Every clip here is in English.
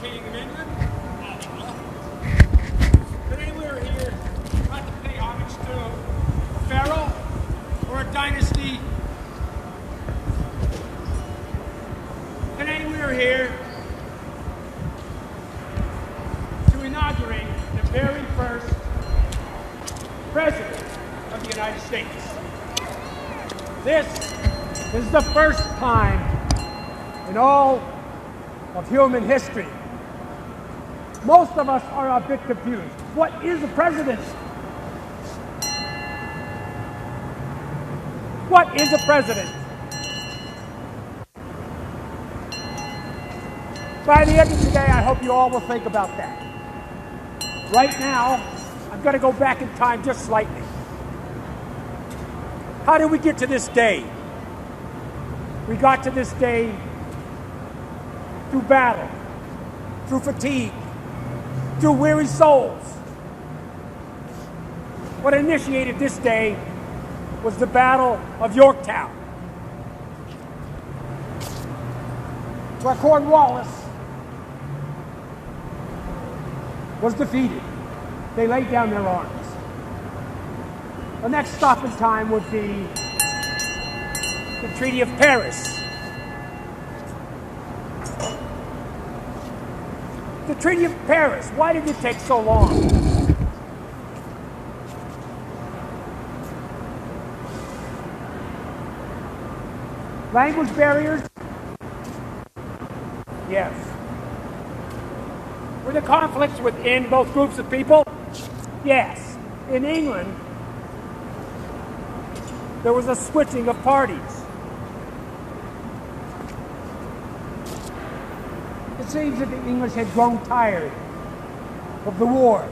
King of England. Today we're here not to pay homage to a pharaoh or a dynasty. Today we're here to inaugurate the very first President of the United States. This is the first time in all of human history. Most of us are a bit confused. What is a president? What is a president? By the end of today, I hope you all will think about that. Right now, I'm going to go back in time just slightly. How did we get to this day? We got to this day through battle, through fatigue, through weary souls. What initiated this day was the Battle of Yorktown, where Cornwallis was defeated. They laid down their arms. The next stop in time would be the Treaty of Paris. The Treaty of Paris, why did it take so long? Language barriers? Yes. Were there conflicts within both groups of people? Yes. In England, there was a switching of parties. It seems that the English had grown tired of the war.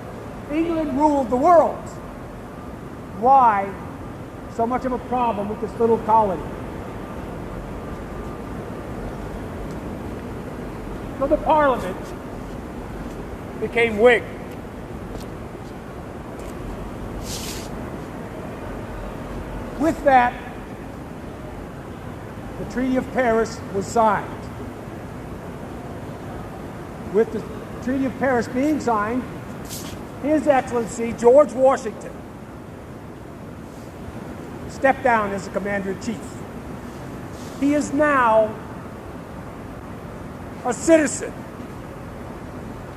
England ruled the world. Why so much of a problem with this little colony? So the Parliament became Whig. With that, the Treaty of Paris was signed. With the Treaty of Paris being signed, His Excellency George Washington stepped down as the Commander-in-Chief. He is now a citizen.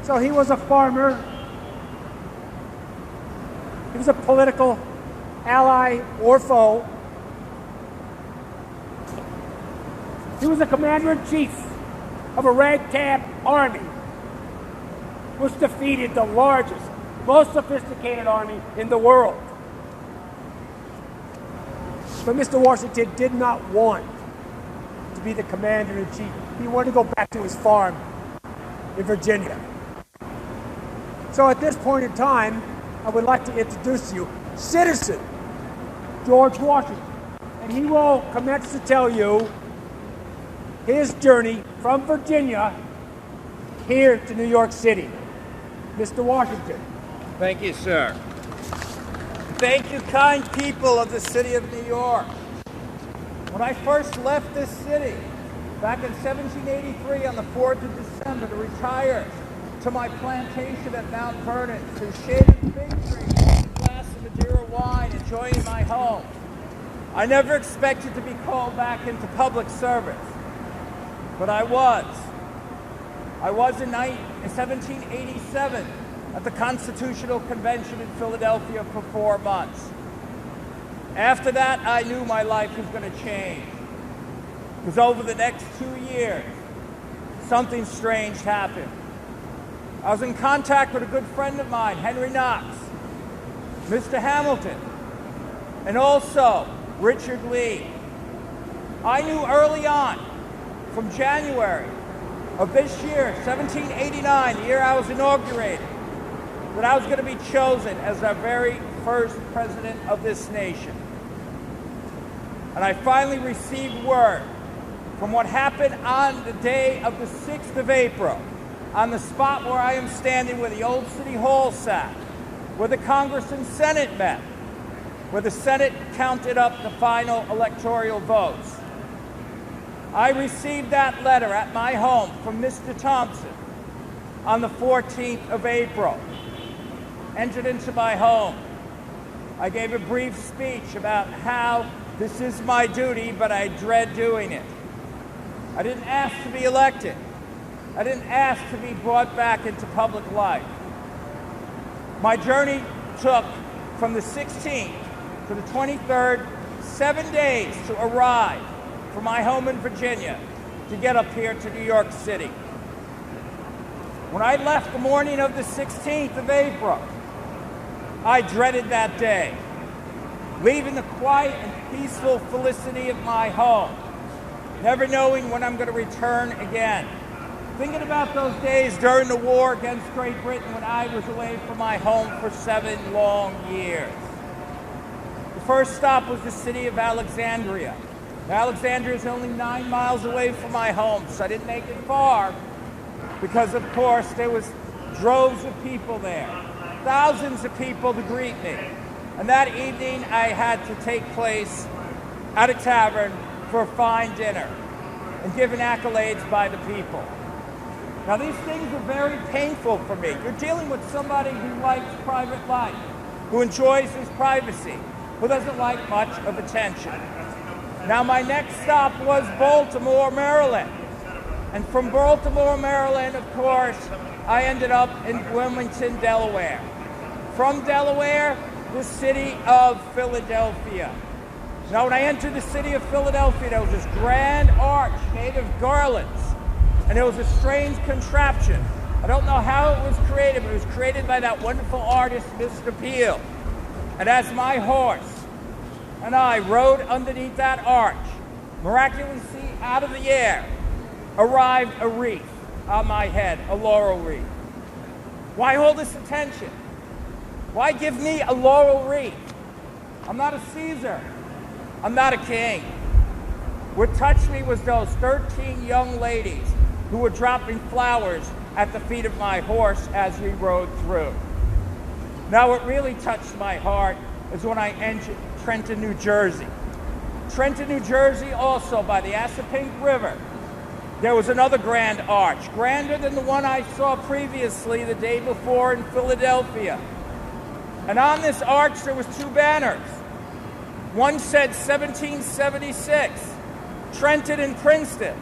So he was a farmer. He was a political ally or foe. He was a commander-in-chief of a ragtag army, which defeated the largest, most sophisticated army in the world. But Mr. Washington did not want to be the commander-in-chief. He wanted to go back to his farm in Virginia. So at this point in time, I would like to introduce to you Citizen George Washington. And he will commence to tell you his journey from Virginia here to New York City. Mr. Washington. Thank you, sir. Thank you, kind people of the city of New York. When I first left this city, back in 1783 on the 4th of December to retire to my plantation at Mount Vernon, to shade the fig tree, with a glass of Madeira wine, enjoying my home, I never expected to be called back into public service. But I was. I was in 1787 at the Constitutional Convention in Philadelphia for 4 months. After that, I knew my life was going to change. Because over the next 2 years, something strange happened. I was in contact with a good friend of mine, Henry Knox, Mr. Hamilton, and also Richard Lee. I knew early on, from January of this year, 1789, the year I was inaugurated, that I was going to be chosen as our very first president of this nation. And I finally received word from what happened on the day of the 6th of April, on the spot where I am standing, where the old City Hall sat, where the Congress and Senate met, where the Senate counted up the final electoral votes. I received that letter at my home from Mr. Thompson, on the 14th of April. Entered into my home. I gave a brief speech about how this is my duty, but I dread doing it. I didn't ask to be elected. I didn't ask to be brought back into public life. My journey took from the 16th to the 23rd, 7 days to arrive from my home in Virginia to get up here to New York City. When I left the morning of the 16th of April, I dreaded that day, leaving the quiet and peaceful felicity of my home, never knowing when I'm going to return again. Thinking about those days during the war against Great Britain when I was away from my home for 7 long years. The first stop was the city of Alexandria. Alexandria is only 9 miles away from my home, so I didn't make it far because, of course, there was droves of people there, thousands of people to greet me. And that evening, I had to take place at a tavern for a fine dinner and given accolades by the people. Now, these things are very painful for me. You're dealing with somebody who likes private life, who enjoys his privacy, who doesn't like much of attention. Now, my next stop was Baltimore, Maryland. And from Baltimore, Maryland, of course, I ended up in Wilmington, Delaware. From Delaware, the city of Philadelphia. Now, when I entered the city of Philadelphia, there was this grand arch made of garlands. And there was a strange contraption. I don't know how it was created, but it was created by that wonderful artist, Mr. Peale. And as my horse and I rode underneath that arch, miraculously out of the air, arrived a wreath on my head, a laurel wreath. Why hold this attention? Why give me a laurel wreath? I'm not a Caesar. I'm not a king. What touched me was those 13 young ladies who were dropping flowers at the feet of my horse as we rode through. Now, what really touched my heart is when I entered Trenton, New Jersey. Trenton, New Jersey, also by the Assunpink River, there was another grand arch, grander than the one I saw previously the day before in Philadelphia. And on this arch, there was 2 banners. One said 1776, Trenton and Princeton.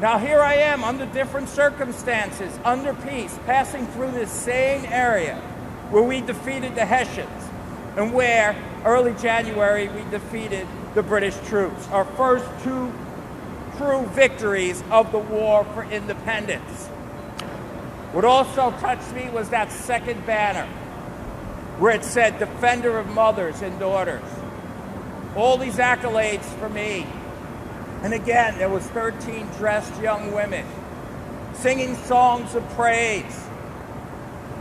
Now here I am under different circumstances, under peace, passing through this same area where we defeated the Hessians and where, early January, we defeated the British troops. Our first 2 true victories of the war for independence. What also touched me was that second banner where it said, Defender of Mothers and Daughters. All these accolades for me. And again, there was 13 dressed young women singing songs of praise.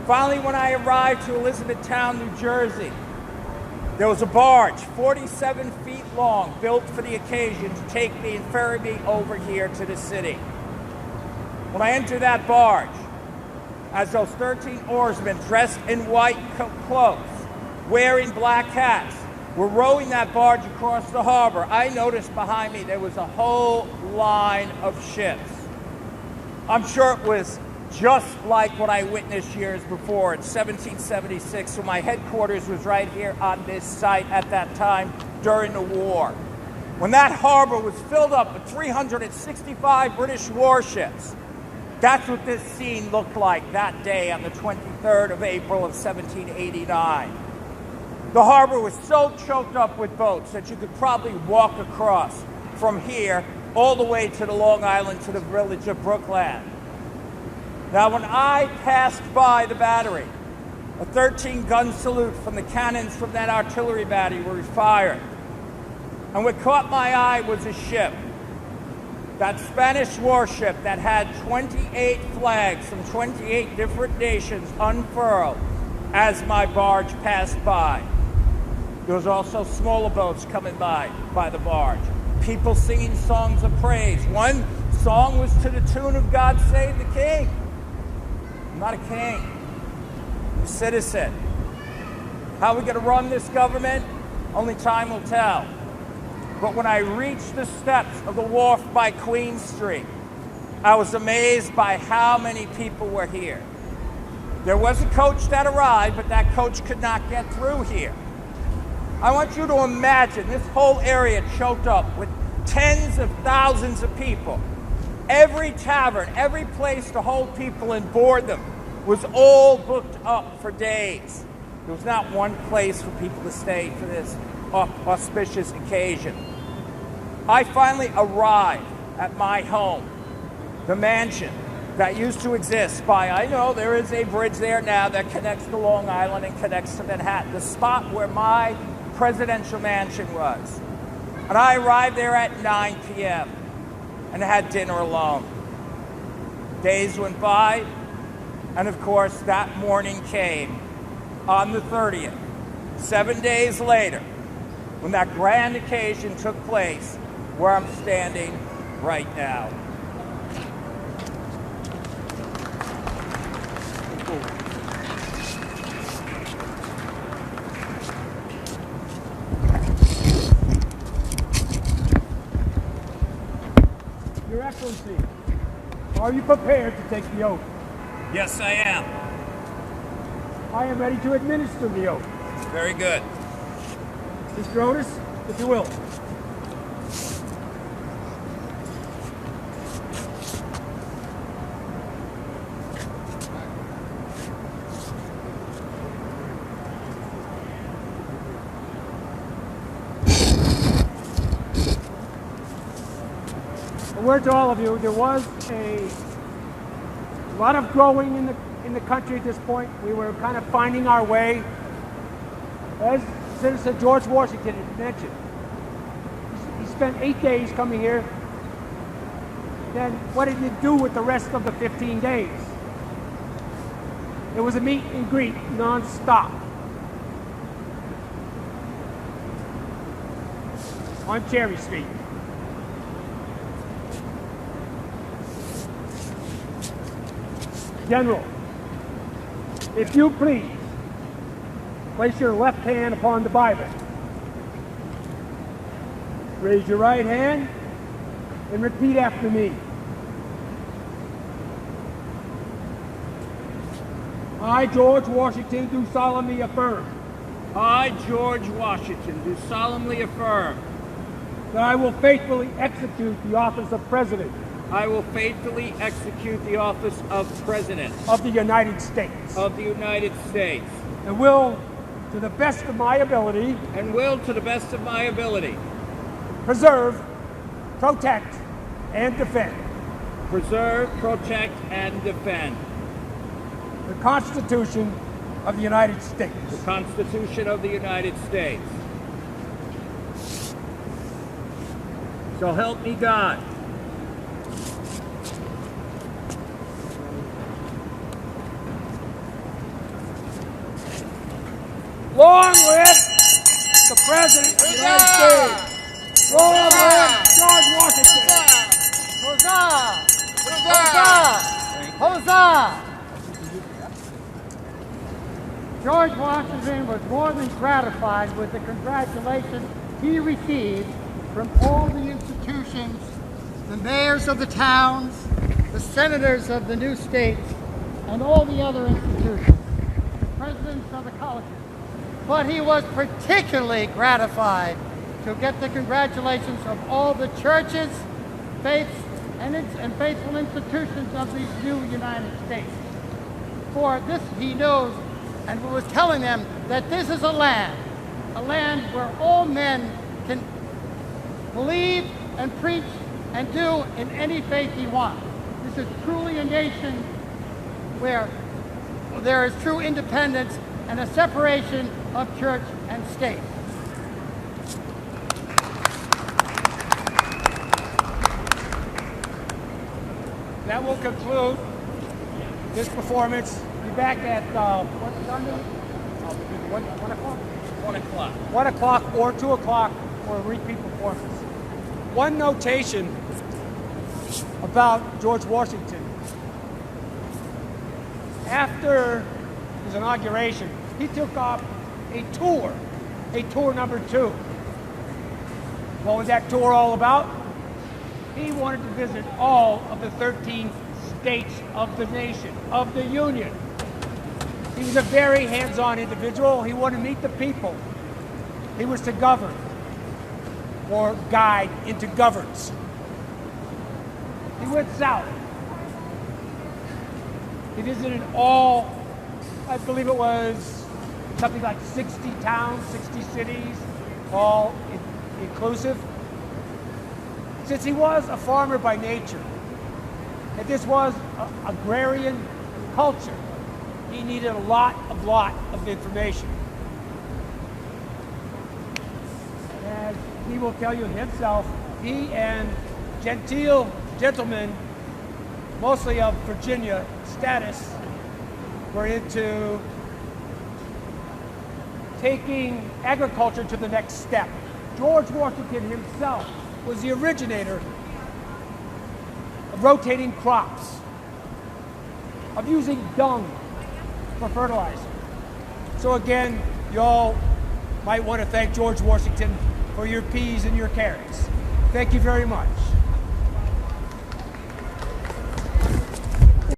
Finally, when I arrived to Elizabethtown, New Jersey, there was a barge 47 feet long built for the occasion to take me and ferry me over here to the city. When I entered that barge, as those 13 oarsmen dressed in white cloaks, wearing black hats, were rowing that barge across the harbor, I noticed behind me there was a whole line of ships. I'm sure it was just like what I witnessed years before in 1776, when my headquarters was right here on this site at that time during the war. When that harbor was filled up with 365 British warships, that's what this scene looked like that day on the 23rd of April of 1789. The harbor was so choked up with boats that you could probably walk across from here all the way to the Long Island to the village of Brookland. Now, when I passed by the battery, a 13-gun salute from the cannons from that artillery battery were fired. And what caught my eye was a ship, that Spanish warship that had 28 flags from 28 different nations unfurled as my barge passed by. There was also smaller boats coming by the barge. People singing songs of praise. One song was to the tune of God Save the King. I'm not a king. I'm a citizen. How are we going to run this government? Only time will tell. But when I reached the steps of the wharf by Queen Street, I was amazed by how many people were here. There was a coach that arrived, but that coach could not get through here. I want you to imagine this whole area choked up with tens of thousands of people. Every tavern, every place to hold people and board them was all booked up for days. There was not one place for people to stay for this auspicious occasion. I finally arrived at my home, the mansion that used to exist by, I know there is a bridge there now that connects to Long Island and connects to Manhattan, the spot where my presidential mansion was. And I arrived there at 9 p.m. and had dinner alone. Days went by, and of course that morning came on the 30th, 7 days later, when that grand occasion took place where I'm standing right now. Your Excellency, are you prepared to take the oath? Yes, I am. I am ready to administer the oath. Very good. Mr. Otis, if you will. A word to all of you, there was a lot of growing in the country at this point. We were kind of finding our way. As Senator George Washington had mentioned, he spent 8 days coming here. Then what did he do with the rest of the 15 days? It was a meet and greet non-stop. On Cherry Street. General, if you please, place your left hand upon the Bible. Raise your right hand and repeat after me. I, George Washington, do solemnly affirm. I, George Washington, do solemnly affirm That I will faithfully execute the office of President. I will faithfully execute the office of President Of the United States. of the United States. And will, to the best of my ability, And will, to the best of my ability, preserve, protect, and defend preserve, protect, and defend the Constitution of the United States. the Constitution of the United States. So help me God. Long live the President of the United States. Long live George Washington. Huzzah! Huzzah! Huzzah! George Washington was more than gratified with the congratulations he received from all the institutions, the mayors of the towns, the senators of the new states, and all the other institutions, the presidents of the colleges. But he was particularly gratified to get the congratulations of all the churches, faiths, and faithful institutions of these new United States. For this he knows and was telling them that this is a land where all men can believe and preach and do in any faith he wants. This is truly a nation where there is true independence and a separation of church and state. That will conclude this performance. Be back at what time is it? 1 o'clock? 1 o'clock. 1 o'clock or 2 o'clock for a repeat performance. One notation about George Washington. After his inauguration, he took up a tour number 2. What was that tour all about? He wanted to visit all of the 13 states of the nation, of the Union. He was a very hands-on individual. He wanted to meet the people. He was to govern, or guide into governance. He went south. He visited all, I believe it was something like 60 towns, 60 cities, all inclusive. Since he was a farmer by nature, and this was an agrarian culture, he needed a lot of information. As he will tell you himself, he and genteel gentlemen, mostly of Virginia status, were into taking agriculture to the next step. George Washington himself was the originator of rotating crops, of using dung for fertilizer. So again, y'all might want to thank George Washington for your peas and your carrots. Thank you very much.